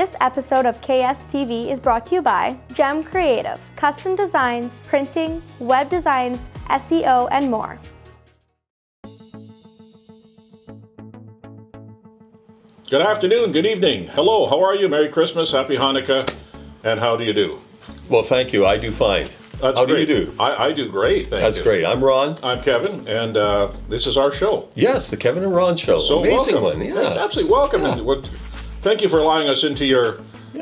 This episode of KSTV is brought to you by Gem Creative, custom designs, printing, web designs, SEO, and more. Good afternoon, good evening. Hello, how are you? Merry Christmas, Happy Hanukkah, and how do you do? Well, thank you. I do fine. That's how great. do you do? I do great, thank you. That's great. I'm Ron. I'm Kevin, and this is our show. Yes, the Kevin and Ron Show. So amazing welcome. one. Yeah. Yes, absolutely welcome. Yeah. And thank you for allowing us into your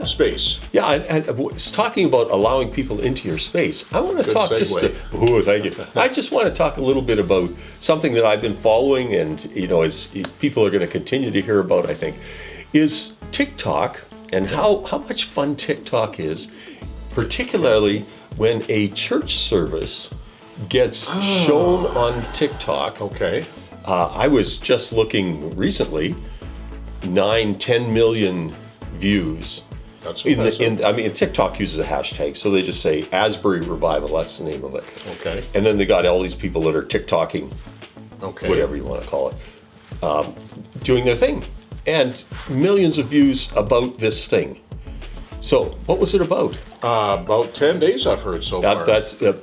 space. Yeah, and it's talking about allowing people into your space. I want to Good talk segue. Oh, thank you. I just want to talk a little bit about something that I've been following, and as people are going to continue to hear about, I think, is TikTok and how much fun TikTok is, particularly when a church service gets shown on TikTok. Okay. I was just looking recently, 9-10 million views. That's impressive. TikTok uses a hashtag, so they just say Asbury Revival, that's the name of it. Okay. And then they got all these people that are TikToking, whatever you want to call it, doing their thing. And millions of views about this thing. So, what was it about? About 10 days I've heard so far. That's, 10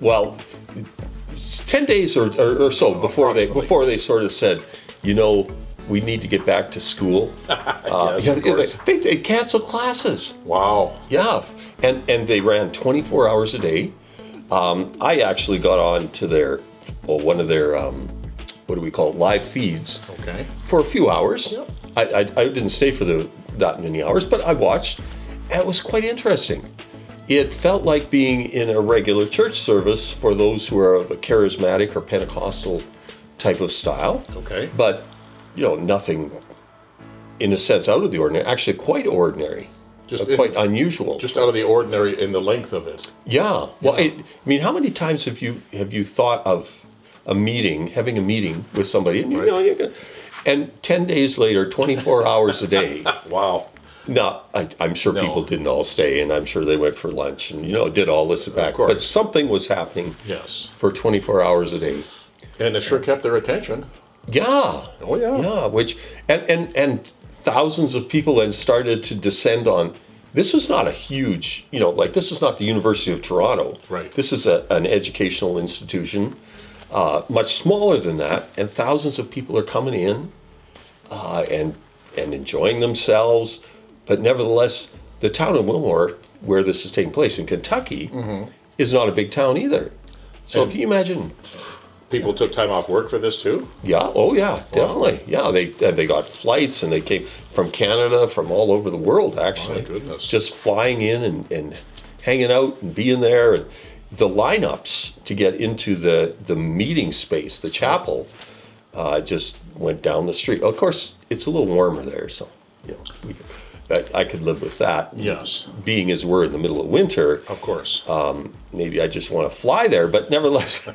days or so before they sort of said, we need to get back to school. Yes, of course. They canceled classes. Wow. Yeah, and they ran 24 hours a day. I actually got on to one of their, what do we call it, live feeds. Okay. For a few hours. Yep. I didn't stay for that many hours, but I watched, and it was quite interesting. It felt like being in a regular church service for those who are of a charismatic or Pentecostal type of style. Okay. But, nothing, in a sense, out of the ordinary. Actually, quite ordinary. Quite unusual. Just out of the ordinary in the length of it. Yeah. Well, how many times have you thought of having a meeting with somebody, and and 10 days later, 24 hours a day. Wow. Now, I'm sure people didn't all stay, and I'm sure they went for lunch and, did all this back. Of course. But something was happening for 24 hours a day. And it sure kept their attention. Yeah. Oh, yeah. Yeah, which, and thousands of people then started to descend on. This was not a huge, this is not the University of Toronto. Right. This is an educational institution, much smaller than that, and thousands of people are coming in and enjoying themselves. But nevertheless, the town of Wilmore, where this is taking place in Kentucky, is not a big town either. So can you imagine? People took time off work for this too? Yeah. Oh, yeah. Definitely. Wow. Yeah. They got flights, and they came from Canada, from all over the world, actually. My goodness. Just flying in and hanging out and being there. And the lineups to get into the meeting space, the chapel, just went down the street. Of course, it's a little warmer there, so I could live with that. Yes. Being as we're in the middle of winter. Of course. Maybe I just want to fly there, but nevertheless,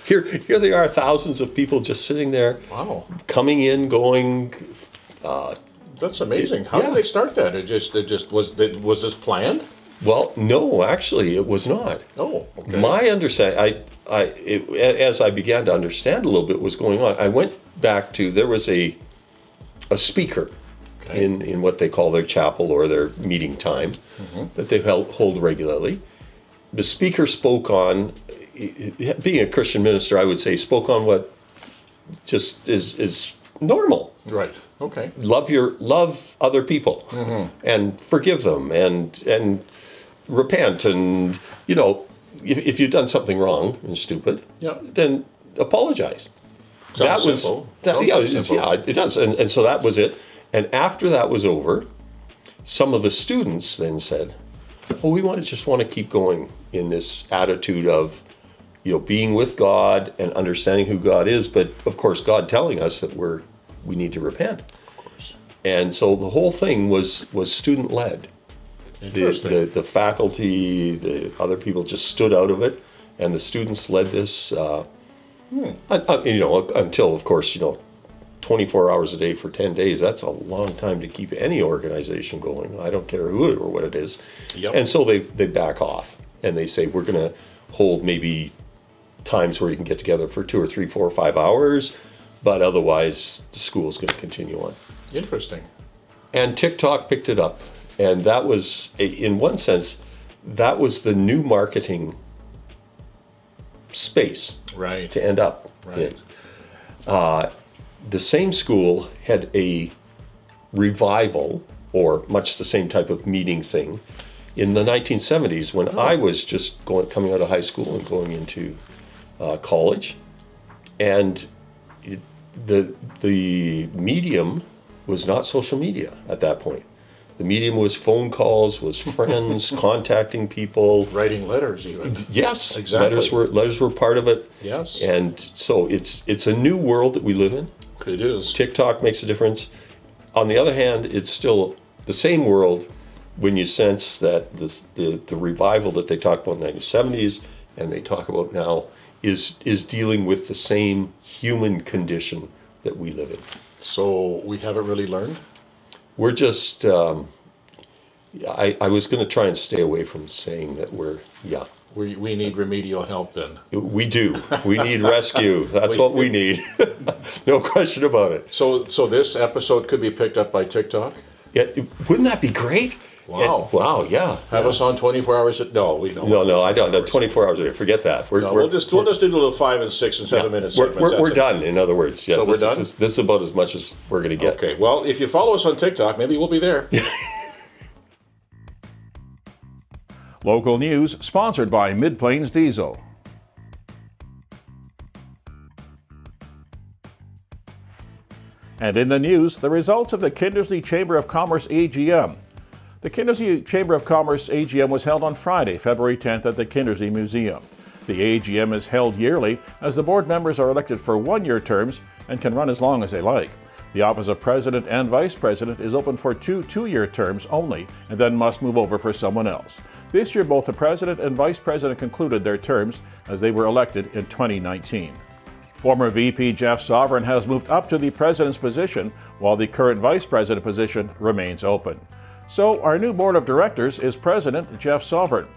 here they are, thousands of people just sitting there. Wow. Coming in, going. That's amazing. How did they start that? Was this planned? Well, no, actually, it was not. Oh, okay. My understanding, as I began to understand a little bit what was going on, I went back to, there was a speaker in what they call their chapel or their meeting time that they hold regularly. The speaker spoke on, being a Christian minister, I would say, spoke on what just is normal. Right. Okay. Love other people and forgive them and repent, and if you've done something wrong and stupid, then apologize. Sounds simple. It does. And so that was it. And after that was over, some of the students then said, well, we just want to keep going in this attitude of, being with God and understanding who God is, but of course God telling us that we need to repent. Of course. And so the whole thing was student led. The faculty, the other people just stood out of it, and the students led this. Until of course 24 hours a day for 10 days, that's a long time to keep any organization going. I don't care who or what it is. Yep. And so they back off and they say, we're going to hold maybe times where you can get together for 2 or 3, 4 or 5 hours, but otherwise the school's going to continue on. Interesting. And TikTok picked it up And that was, in one sense, that was the new marketing space Right. to end up Right. in. The same school had a revival, or much the same type of meeting thing, in the 1970s when I was just coming out of high school and going into college. And the medium was not social media at that point. The medium was phone calls, was friends, contacting people. Writing letters even. Yes, Exactly. letters were part of it. Yes. And so it's a new world that we live in. It is. TikTok makes a difference. On the other hand, it's still the same world when you sense that the revival that they talk about in the 1970s and they talk about now is dealing with the same human condition that we live in. So we haven't really learned? We're just, I was going to try and stay away from saying that We need remedial help then. we do. We need rescue. That's what we need. No question about it. So this episode could be picked up by TikTok? Yeah, wouldn't that be great? Wow. Wow, yeah. Have us on 24 hours? No, we don't. No, I don't. No, 24 hours a day. Forget that. We'll just do the little 5 and 6 and 7 minute segments. We're That's it. done, in other words. Yeah, So we're done? This is about as much as we're going to get. Okay, well, if you follow us on TikTok, maybe we'll be there. Local news sponsored by Mid-Plains Diesel. And in the news, the results of the Kindersley Chamber of Commerce AGM. The Kindersley Chamber of Commerce AGM was held on Friday, February 10th at the Kindersley Museum. The AGM is held yearly as the board members are elected for one-year terms and can run as long as they like. The office of president and vice president is open for two-year terms only and then must move over for someone else. This year, both the president and vice president concluded their terms as they were elected in 2019. Former VP Jeff Sovereign has moved up to the president's position while the current vice president position remains open. So our new board of directors is President Jeff Sovereign,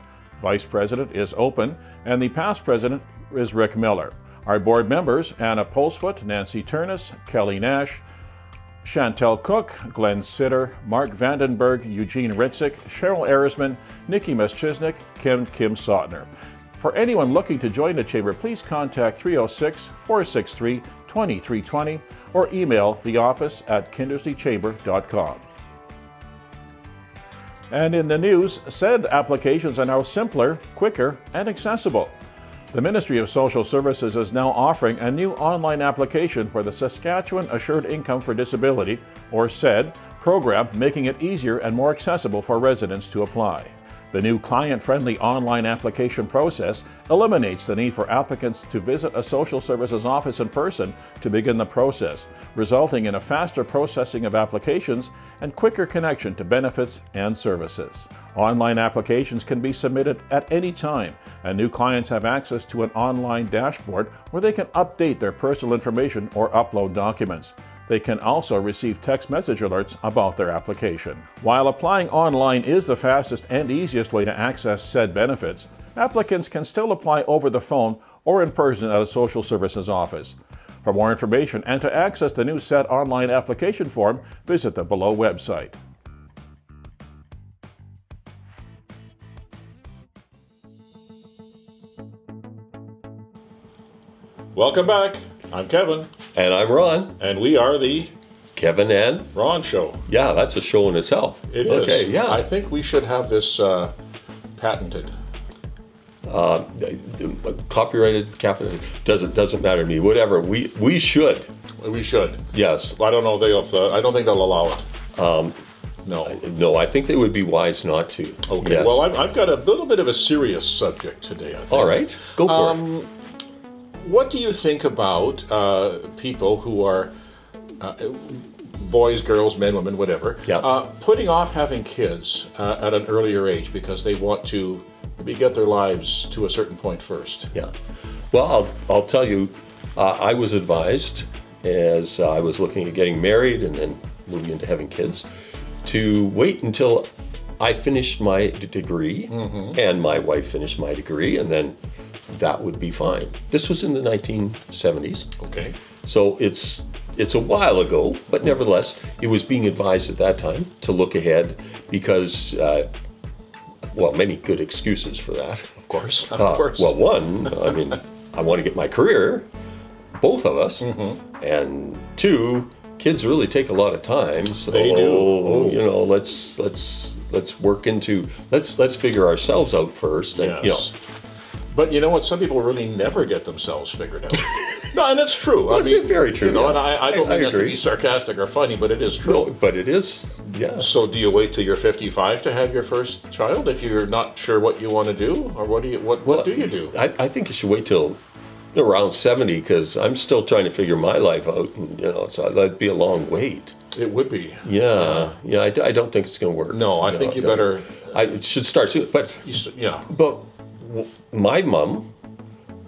Vice President is open, and the past president is Rick Miller. Our board members, Anna Polsfoot, Nancy Turnus, Kelly Nash, Chantel Cook, Glenn Sitter, Mark Vandenberg, Eugene Ritzik, Cheryl Arisman, Nikki Meschiznik, Kim Sotner. For anyone looking to join the Chamber, please contact 306-463-2320 or email the office at kindersleychamber.com. And in the news, said applications are now simpler, quicker, and accessible. The Ministry of Social Services is now offering a new online application for the Saskatchewan Assured Income for Disability, or SAID, program, making it easier and more accessible for residents to apply. The new client-friendly online application process eliminates the need for applicants to visit a social services office in person to begin the process, resulting in a faster processing of applications and quicker connection to benefits and services. Online applications can be submitted at any time, and new clients have access to an online dashboard where they can update their personal information or upload documents. They can also receive text message alerts about their application. While applying online is the fastest and easiest way to access said benefits, applicants can still apply over the phone or in person at a social services office. For more information and to access the new SAID online application form, visit the below website. Welcome back. I'm Kevin. And I'm Ron. And we are the Kevin and Ron Show. Yeah, that's a show in itself. It is. Okay, yeah. I think we should have this patented. Copyrighted, doesn't matter to me. Whatever. We should. We should. Yes. I don't know. I don't think they'll allow it. No. No, I think they would be wise not to. Okay. Yes. Well, I've got a little bit of a serious subject today, I think. All right. Go for it. What do you think about people who are boys, girls, men, women, whatever, Yeah. putting off having kids at an earlier age because they want to maybe get their lives to a certain point first? Yeah. Well, I'll tell you, I was advised as I was looking at getting married and then moving into having kids to wait until I finished my degree and my wife finished my degree, and then that would be fine. This was in the 1970s. Okay. So it's it's a while ago, but nevertheless, it was being advised at that time to look ahead because, well, many good excuses for that. Of course, of course. Well, one, I mean, I want to get my career, both of us, and two, kids really take a lot of time. So, They do. you know, let's work into let's figure ourselves out first, and you know. But you know what? Some people really never get themselves figured out. No, and it's true. Well, it's very true. You know, Yeah. and I don't mean that to agree. be sarcastic or funny, but it is true. No, but it is, yeah. So do you wait till you're 55 to have your first child if you're not sure what you want to do, or what do you do? I think you should wait till around 70 because I'm still trying to figure my life out, and you know, so that'd be a long wait. It would be. Yeah. I don't think it's going to work. No, I think you better. I should start soon, but Yeah. But my mom,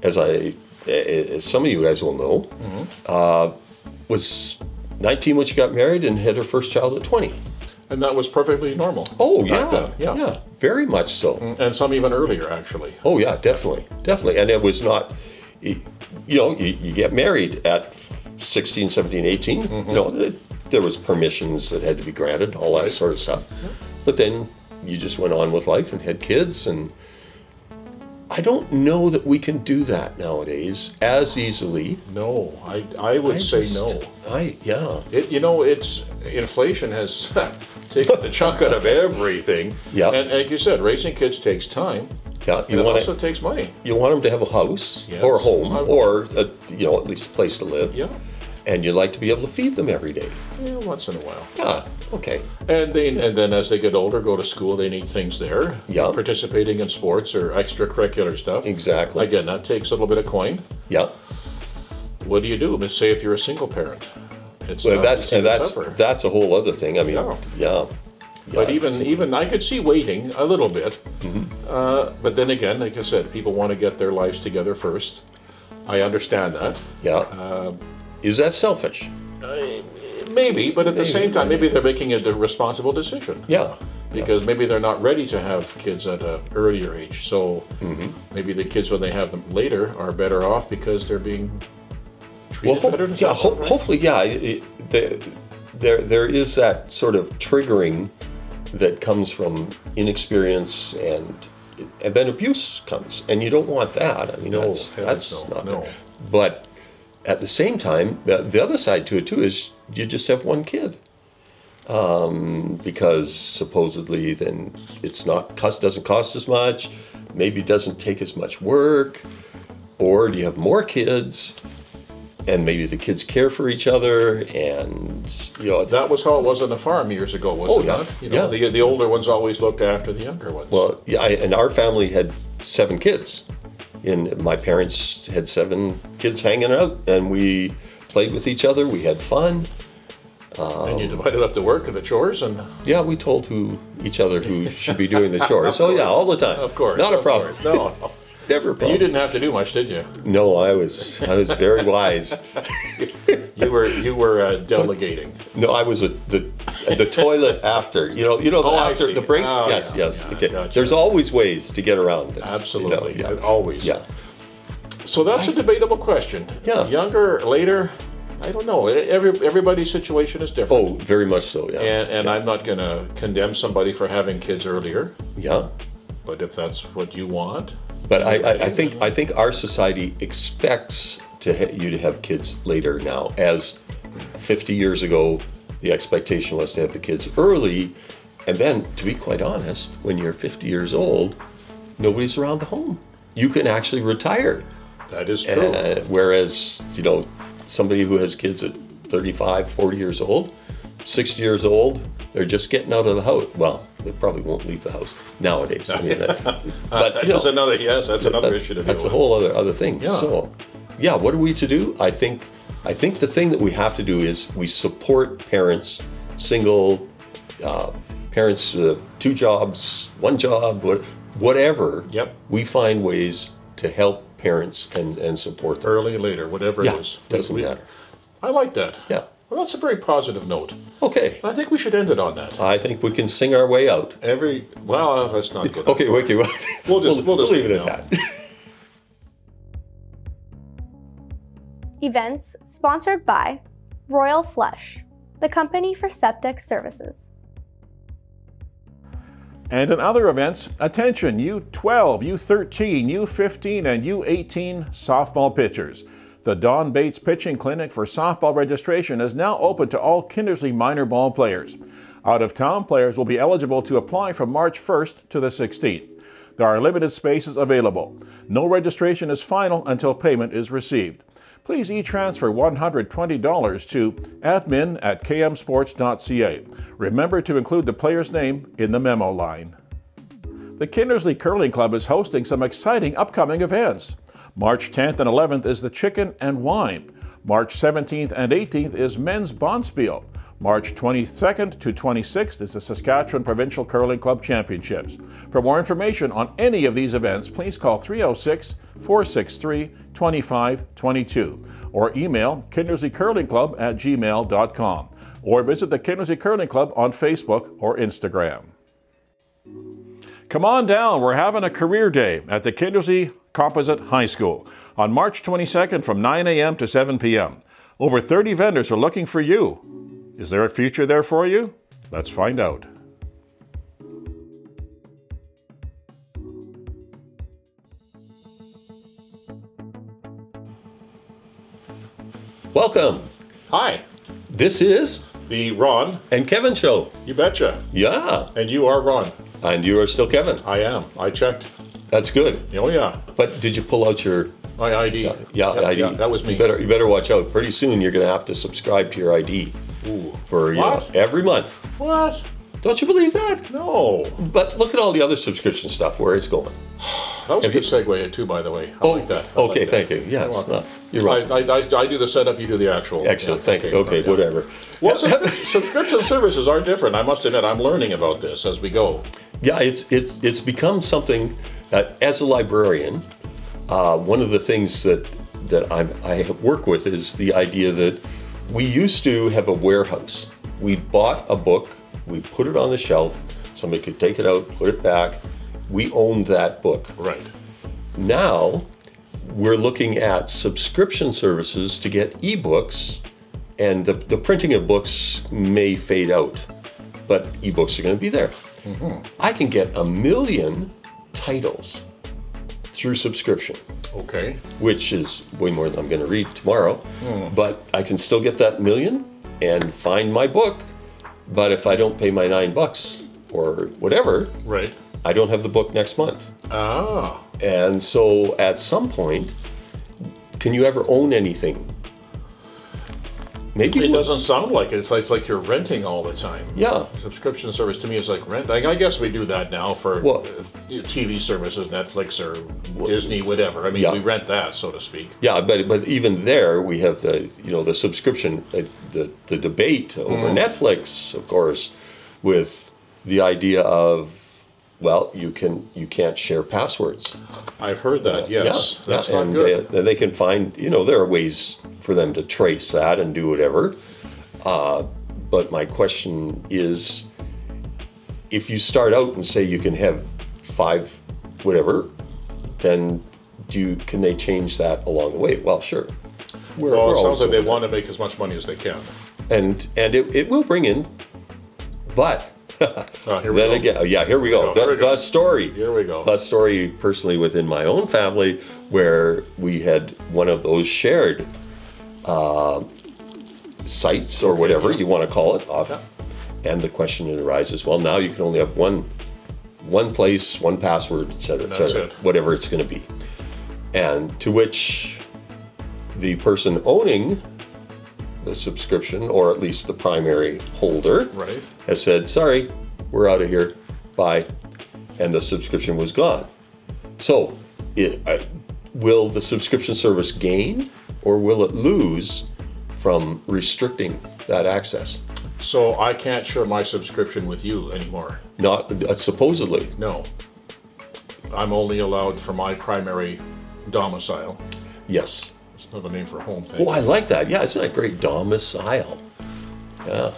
as some of you guys will know, was 19 when she got married and had her first child at 20. And that was perfectly normal. Oh back yeah, then. Yeah. yeah, very much so. And some even earlier, actually. Oh yeah, definitely. And it was not, you know, you get married at 16, 17, 18. You know, there was permissions that had to be granted, all that sort of stuff. But then you just went on with life and had kids, and I don't know that we can do that nowadays as easily. No, I would say no. Yeah. You know, it's inflation has taken the chunk out of everything. Yeah. And like you said, raising kids takes time. Yeah. And it also takes money. You want them to have a house Yes. or a home or you know, at least a place to live. Yeah. And you like to be able to feed them every day. Yeah, once in a while. Yeah. Okay. And then as they get older, go to school, they need things there. Yeah. Participating in sports or extracurricular stuff. Exactly. Again, that takes a little bit of coin. Yeah. What do you do? Let's say if you're a single parent. It's Well, tough. It's tougher. that's a whole other thing. I mean, yeah. But even I could see waiting a little bit. But then again, like I said, people want to get their lives together first. I understand that. Yeah. Is that selfish? Maybe, but at the same time, maybe they're making a responsible decision. Yeah. Because maybe they're not ready to have kids at an earlier age. So maybe the kids, when they have them later, are better off because they're being treated better. Yeah. Hopefully, yeah. There is that sort of triggering that comes from inexperience, and then abuse comes, and you don't want that. I mean, that's not good. But at the same time, the other side to it too is you just have one kid, because supposedly then doesn't cost as much, maybe doesn't take as much work, or do you have more kids, and maybe the kids care for each other, and you know that was how it was on the farm years ago, was it not? You know, the older ones always looked after the younger ones. Well, yeah, and our family had 7 kids. And my parents had 7 kids hanging out, and we played with each other. We had fun. And you divided up the work and the chores, and yeah, we told each other who should be doing the chores. Oh yeah, all the time. Of course, not a problem. No, never a problem. You didn't have to do much, did you? No, I was very wise. You were delegating. No, I was the toilet after. You know after the break. Oh, yes. Yeah, Okay. gotcha. There's always ways to get around this. Absolutely, You know, always. Yeah. So that's a debatable question. Yeah. Younger, later, I don't know. Everybody's situation is different. Oh, very much so. Yeah. And I'm not going to condemn somebody for having kids earlier. Yeah. But if that's what you want. But I think our society expects you to have kids later now. As 50 years ago, the expectation was to have the kids early, and then, to be quite honest, when you're 50 years old, nobody's around the home. You can actually retire. That is true. Whereas, you know, somebody who has kids at 35, 40 years old, 60 years old, they're just getting out of the house. Well, they probably won't leave the house nowadays. I mean, but that's another issue to deal That's with. a whole other thing. Yeah. So, yeah, what are we to do? I think the thing that we have to do is we support parents, single parents, 2 jobs, 1 job, whatever. Yep. We find ways to help parents and support them. Early, later, whatever it is. Doesn't matter. I like that. Yeah. Well, that's a very positive note. Okay. I think we should end it on that. I think we can sing our way out. Well, that's not good. Okay. We'll just leave it now. at that. Events sponsored by Royal Flush, the company for septic services. And in other events, attention U12, U13, U15, and U18 softball pitchers. The Don Bates Pitching Clinic for softball registration is now open to all Kindersley minor ball players. Out-of-town players will be eligible to apply from March 1st to the 16th. There are limited spaces available. No registration is final until payment is received. Please e-transfer $120 to admin@kmsports.ca. Remember to include the player's name in the memo line. The Kindersley Curling Club is hosting some exciting upcoming events. March 10th and 11th is the Chicken and Wine. March 17th and 18th is Men's Bonspiel. March 22nd to 26th is the Saskatchewan Provincial Curling Club Championships. For more information on any of these events, please call 306-463-2522 or email kindersleycurlingclub@gmail.com or visit the Kindersley Curling Club on Facebook or Instagram. Come on down, we're having a career day at the Kindersley Composite High School on March 22nd from 9 a.m. to 7 p.m. Over 30 vendors are looking for you. Is there a future there for you? Let's find out. Welcome. Hi, This is the Ron. and Kevin show. You betcha. Yeah. And you are Ron. And you are still Kevin. I am. I checked. That's good. Oh yeah. But did you pull out your My ID. ID? Yeah, that was me. You better watch out. Pretty soon you're going to have to subscribe to your ID Ooh. for What? every month. What? Don't you believe that? No. But look at all the other subscription stuff where it's going. That was a good segue too, by the way. I like that. I Okay, like that. thank you. Yes, you're right. I do the setup, you do the actual. Excellent, thank you. Okay, yeah. whatever. Well, subscription services are different. I must admit, I'm learning about this as we go. Yeah, it's become something that, as a librarian, one of the things that I work with is the idea that we used to have a warehouse. We bought a book, we put it on the shelf, somebody could take it out, put it back. We owned that book. Right. Now, we're looking at subscription services to get ebooks, and the printing of books may fade out, but ebooks are going to be there. Mm-hmm. I can get 1 million titles through subscription, Okay. which is way more than I'm going to read tomorrow, but I can still get that 1 million and find my book. But if I don't pay my $9 or whatever, Right. I don't have the book next month. Ah. And so at some point, can you ever own anything? Maybe It doesn't sound like it. It's like you're renting all the time. Yeah. Subscription service to me is like rent. I guess we do that now for Well- TV services, Netflix or Disney, whatever. I mean, Yeah. we rent that, so to speak. Yeah, but even there we have the the subscription, the debate over Netflix, of course, with the idea of, well, you can't share passwords. I've heard that. Yes, that's not and good. they can find, there are ways for them to trace that and do whatever. But my question is, if you start out and say you can have 5 whatever, then can they change that along the way? Well, sure. Well, it always sounds like they open. want to make as much money as they can. And it will bring in, but Here we then go. again, here we go. Here we go. The story. Here we go. The story personally within my own family, where we had one of those shared sites or whatever you want to call it off, and the question arises: well, now you can only have one place, one password, etc., That's it. whatever it's going to be. And to which the person owning the subscription, or at least the primary holder, Right. has said, sorry, we're out of here, bye, and the subscription was gone. So will the subscription service gain, or will it lose from restricting that access? So I can't share my subscription with you anymore. Not supposedly. No. I'm only allowed for my primary domicile. Yes. It's another name for home thing. Oh, I like that. Yeah, isn't that great? Domicile. Yeah.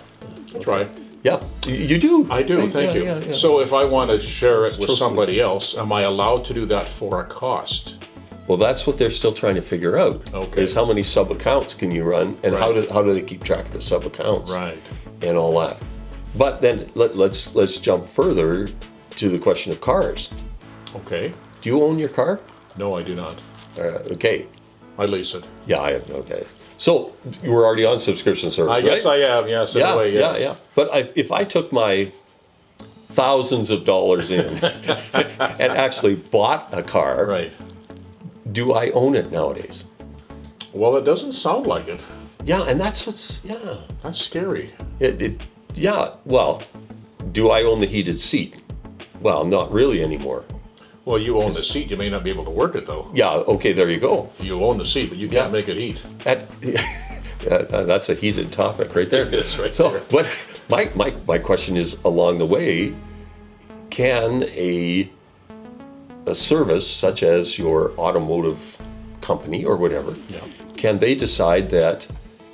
That's right. Yeah, you do. I do, thank you. Yeah. So if I want to share it with totally- somebody else, am I allowed to do that for a cost? Well, that's what they're still trying to figure out. Okay. Is how many sub accounts can you run, and how do they keep track of the sub accounts, Right. and all that. But then let's jump further to the question of cars. Okay. Do you own your car? No, I do not. Okay. I lease it. Yeah, I have. Okay. So you were already on subscription service, I guess right? I am. Yes. In a way, yes. Yeah. But if I took my thousands of dollars in and actually bought a car, Right. do I own it nowadays? Well, it doesn't sound like it. Yeah, and that's That's scary. Yeah. Well, do I own the heated seat? Well, not really anymore. Well, you own the seat. You may not be able to work it, though. Yeah, okay, there you go. You own the seat, but you can't make it heat. That's a heated topic right there. It is right so, there. But my question is, along the way, can a service such as your automotive company or whatever, can they decide that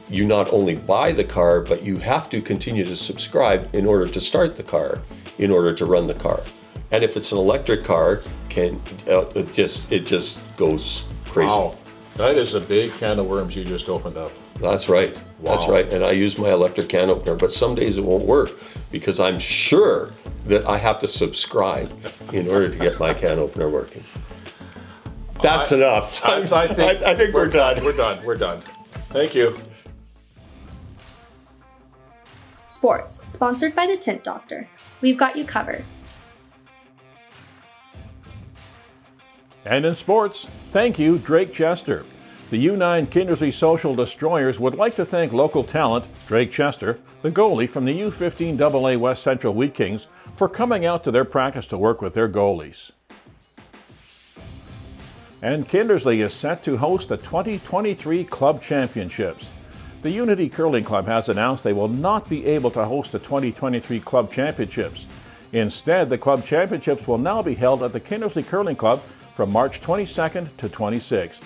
you not only buy the car, but you have to continue to subscribe in order to start the car, in order to run the car? And if it's an electric car, it just goes crazy. Wow, that is a big can of worms you just opened up. That's right. Wow. That's right. And I use my electric can opener, but some days it won't work because I'm sure that I have to subscribe in order to get my can opener working. That's enough. I think we're done. We're done. Thank you. Sports, sponsored by the Tint Doctor. We've got you covered. And in sports, thank you, Drake Chester. The U9 Kindersley Social Destroyers would like to thank local talent, Drake Chester, the goalie from the U15 AA West Central Wheat Kings, for coming out to their practice to work with their goalies. And Kindersley is set to host the 2023 Club Championships. The Unity Curling Club has announced they will not be able to host the 2023 Club Championships. Instead, the Club Championships will now be held at the Kindersley Curling Club from March 22nd to 26th.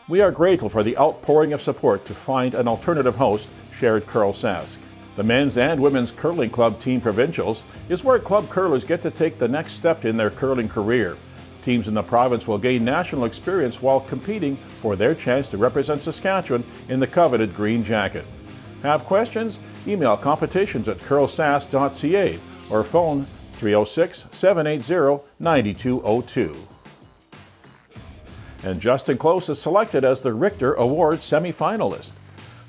We are grateful for the outpouring of support to find an alternative host, shared Carl Sask. The men's and women's curling club team provincials is where club curlers get to take the next step in their curling career. Teams in the province will gain national experience while competing for their chance to represent Saskatchewan in the coveted green jacket. Have questions? Email competitions@curlsask.ca or phone 306-780-9202. And Justin Close is selected as the Richter Award semi-finalist.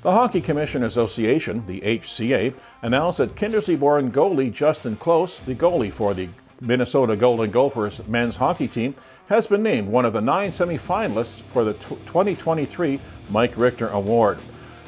The Hockey Commission Association, the HCA, announced that Kindersley-born goalie Justin Close, the goalie for the Minnesota Golden Gophers men's hockey team, has been named one of the 9 semi-finalists for the 2023 Mike Richter Award.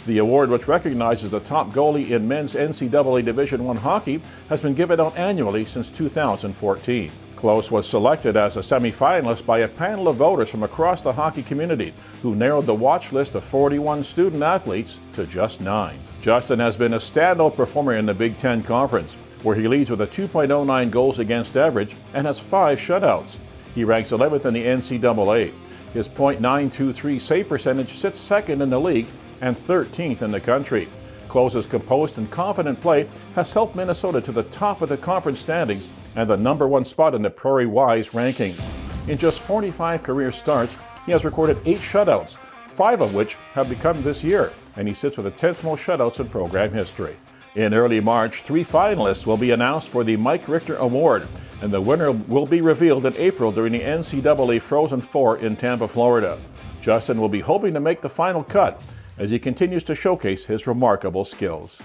The award, which recognizes the top goalie in men's NCAA Division I hockey, has been given out annually since 2014. Close was selected as a semi-finalist by a panel of voters from across the hockey community, who narrowed the watch list of 41 student athletes to just 9. Justin has been a standout performer in the Big Ten Conference, where he leads with a 2.09 goals against average and has 5 shutouts. He ranks 11th in the NCAA. His .923 save percentage sits second in the league and 13th in the country. Close's composed and confident play has helped Minnesota to the top of the conference standings and the #1 spot in the Prairie Wise rankings. In just 45 career starts, he has recorded 8 shutouts, 5 of which have come this year, and he sits with the 10th most shutouts in program history. In early March, 3 finalists will be announced for the Mike Richter Award, and the winner will be revealed in April during the NCAA Frozen Four in Tampa, Florida. Justin will be hoping to make the final cut as he continues to showcase his remarkable skills.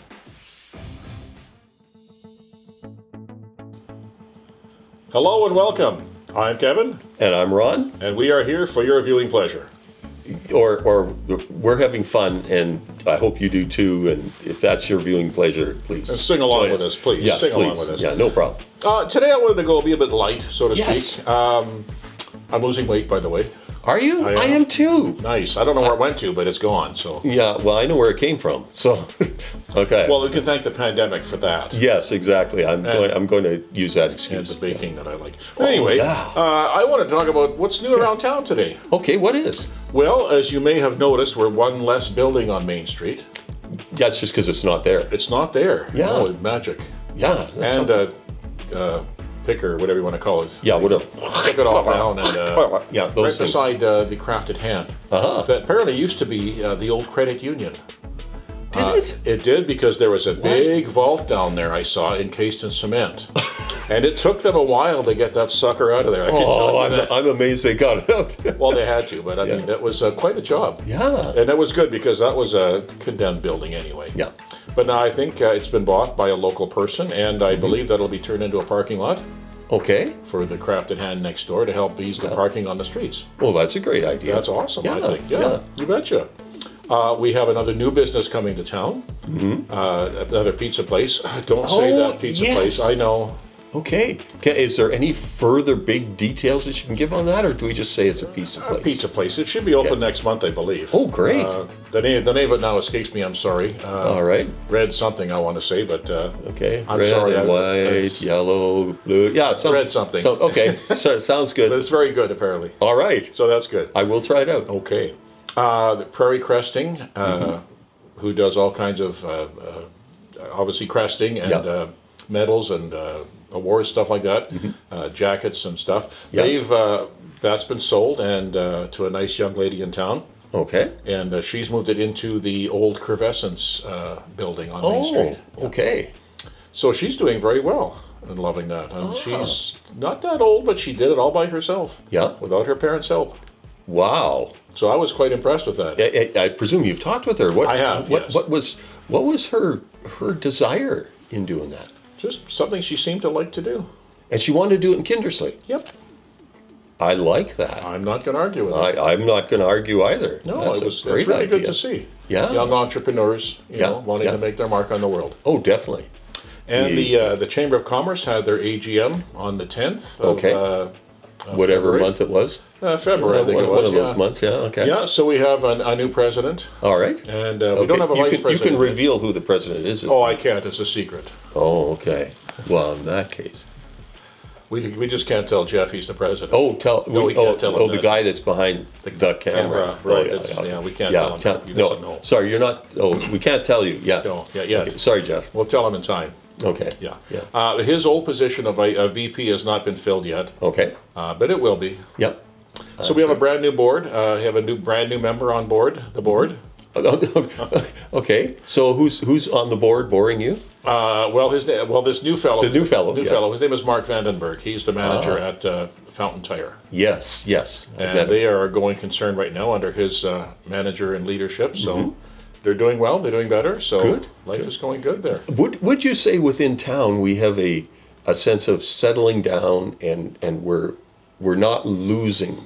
Hello and welcome. I'm Kevin. And I'm Ron. And we are here for your viewing pleasure. Or we're having fun, and I hope you do too. And if that's your viewing pleasure, please sing along with us, please. Yes, sing please. along with us. Yeah, no problem. Today I wanted to go be a bit light, so to Yes. speak. I'm losing weight, by the way. Are you? I am too. Nice. I don't know where it went to, but it's gone. So. Yeah. Well, I know where it came from. So, okay. Well, we can thank the pandemic for that. Yes, exactly. I'm going to use that excuse. And the baking that I like. Anyway, I want to talk about what's new around town today. Okay, what is? Well, as you may have noticed, we're one less building on Main Street. That's just because it's not there. It's not there. Yeah. Oh, magic. Yeah. And picker, whatever you want to call it. Yeah, whatever. Pick it all down and yeah, those right things. beside the Crafted Hand. That apparently used to be the old credit union. Did it? It did, because there was a big vault down there I saw encased in cement. And it took them a while to get that sucker out of there. I can tell you that. I'm amazed they got it out. Well, they had to, but I mean, that was quite a job. Yeah. And that was good, because that was a condemned building anyway. Yeah. But now I think it's been bought by a local person, and I believe that'll be turned into a parking lot Okay. for the Crafted Hand next door to help ease the parking on the streets. Well, that's a great idea. That's awesome, Yeah, I think. Yeah, yeah. you betcha. We have another new business coming to town. Another pizza place. Don't say Oh, that pizza yes. place. I know. Okay. Is there any further big details that you can give on that, or do we just say it's a pizza place? Pizza place. It should be open next month, I believe. Oh, great. The name of it now escapes me. I'm sorry. All right. Red something I want to say, but Okay. I'm Red sorry. and white, it's- yellow, blue. Yeah. Red something. Okay. So, sounds good. But it's very good, apparently. All right. So that's good. I will try it out. Okay. The Prairie Cresting, who does all kinds of, obviously cresting and medals and awards, stuff like that, jackets and stuff. Yeah. They've that's been sold and to a nice young lady in town, Okay. and she's moved it into the old Curvescence building on Main Oh, Street. okay. So she's doing very well and loving that. And she's not that old, but she did it all by herself. Yeah. Without her parents' help. Wow. So I was quite impressed with that. I presume you've talked with her. What, I have, What, yes. what was her desire in doing that? Just something she seemed to like to do. And she wanted to do it in Kindersley. Yep. I like that. I'm not going to argue with it. I'm not going to argue either. No, That's it's a great really idea. good to see. Yeah. Young entrepreneurs, you Yeah, know, wanting yeah. to make their mark on the world. Oh, definitely. And the Chamber of Commerce had their AGM on the 10th of Okay. Whatever February. month it was. February, I think it was. One of yeah. those months, yeah, okay. Yeah, so we have a new president, All right. and we don't have a vice You president. can reveal who the president is. Oh, I can't. It's a secret. Oh, okay. Well, in that case. We just can't tell Jeff he's the president. Oh, No, we can't tell him the that. guy that's behind the camera. camera, right, Oh, that's- yeah, we can't tell him that. He doesn't know. Sorry, you're not. Oh, we can't tell you. Yes. No, yeah, yeah. Okay, sorry, Jeff. We'll tell him in time. Okay. Yeah. Yeah. His old position of a VP has not been filled yet, Okay. but it will be. Yep. So we have a brand new board. We have a brand new member on board. The board. Okay. So who's on the board boring you? This new fellow. The new fellow, yes. His name is Mark Vandenberg. He's the manager at Fountain Tire, Yes. Yes. and they are a going concern right now under his manager and leadership. So they're doing well. They're doing better. So Good, life is going good there. Would you say within town we have a sense of settling down and we're not losing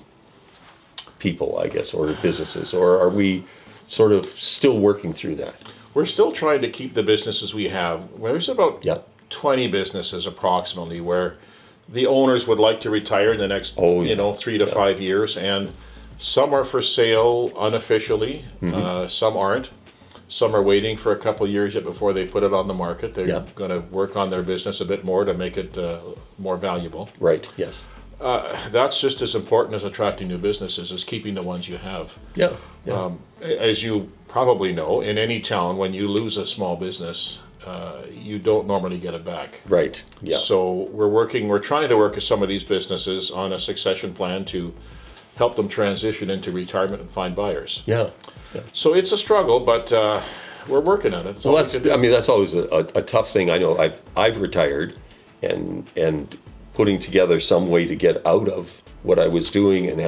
people, I guess, or businesses, or are we sort of still working through that? We're still trying to keep the businesses we have. There's about Yeah. 20 businesses approximately where the owners would like to retire in the next, Oh, yeah. 3 to 5 years, and some are for sale unofficially. Some aren't. Some are waiting for a couple of years yet before they put it on the market. They're Yeah. going to work on their business a bit more to make it more valuable. Right. Yes. That's just as important as attracting new businesses, is keeping the ones you have. Yeah. Yeah. As you probably know, in any town, when you lose a small business, you don't normally get it back. Right. Yeah. So we're trying to work with some of these businesses on a succession plan to help them transition into retirement and find buyers. Yeah. Yeah. So it's a struggle, but we're working at it. It's all Well, we can do. that's always a tough thing. I know I've retired, and putting together some way to get out of what I was doing and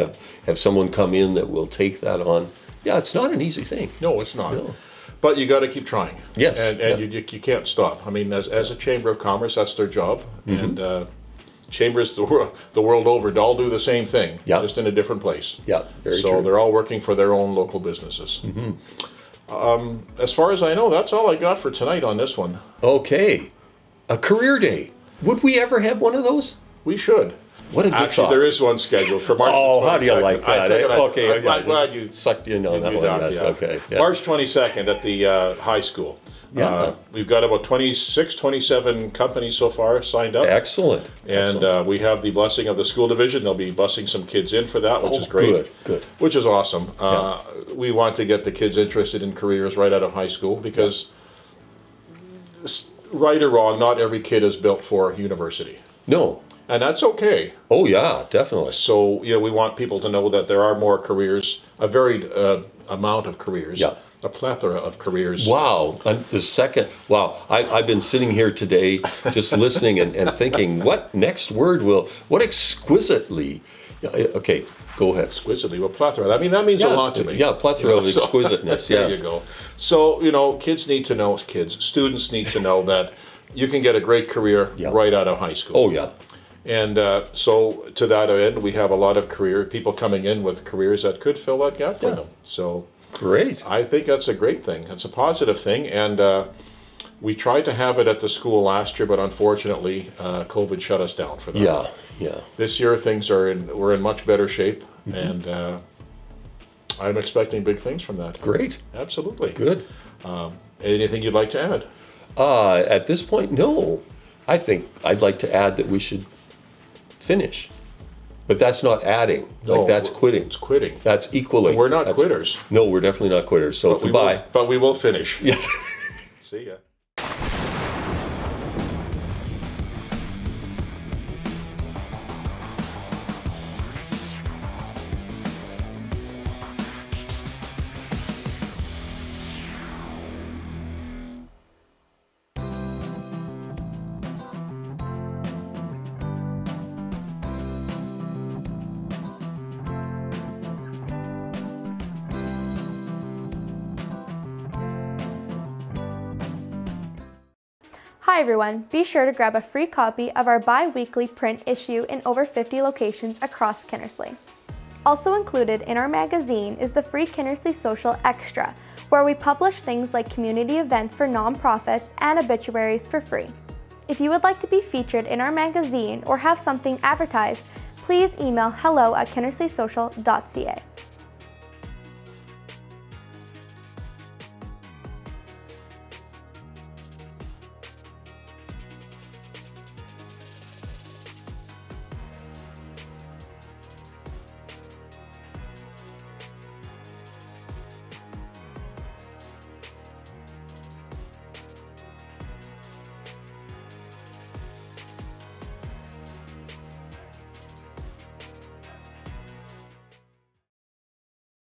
have someone come in that will take that on. Yeah, it's not an easy thing. No, it's not. No. But you got to keep trying. Yes, And yeah. you can't stop. I mean, as a Chamber of Commerce, that's their job. And chambers the world over all do the same thing, Yeah. just in a different place. Yeah, very So true. they're all working for their own local businesses. As far as I know, that's all I got for tonight on this one. Okay, a career day. Would we ever have one of those? We should. What a good Actually, thought. there is one scheduled for March Oh, the 22nd. how do you like that? I figured Okay, I'm glad you sucked in on that do one. that, Yes, yeah. okay. Yeah. March 22nd at the high school. Yeah. We've got about 27 companies so far signed up. Excellent. And we have the blessing of the school division. They'll be busing some kids in for that, which is great. Good. Which is awesome. Yeah. We want to get the kids interested in careers right out of high school because, right or wrong, not every kid is built for university. No. And that's okay. Oh yeah, definitely. So, we want people to know that there are more careers, a varied amount of careers, Yeah. a plethora of careers. Wow. And I've been sitting here today just listening and thinking, what next word what exquisitely, okay, go ahead. Exquisitely, well, plethora. I mean, that means a lot to me. Yeah, plethora of exquisiteness, There yes. you go. So, students need to know that you can get a great career right out of high school. Oh yeah. And so to that end, we have a lot of people coming in with careers that could fill that gap for them. So great. I think that's a great thing. It's a positive thing. And we tried to have it at the school last year, but unfortunately, COVID shut us down for that. Yeah, yeah. This year, we're in much better shape, and I'm expecting big things from that. Great. Absolutely. Good. Anything you'd like to add? At this point, no. I think I'd like to add that we should finish. But that's not adding. No, that's quitting. It's quitting. That's equaling. We're not quitters. No, we're definitely not quitters. So goodbye. But we will finish. Yes. See ya. Hi everyone, be sure to grab a free copy of our bi-weekly print issue in over 50 locations across Kinnersley. Also included in our magazine is the free Kinnersley Social Extra, where we publish things like community events for nonprofits and obituaries for free. If you would like to be featured in our magazine or have something advertised, please email hello@kinnersleysocial.ca.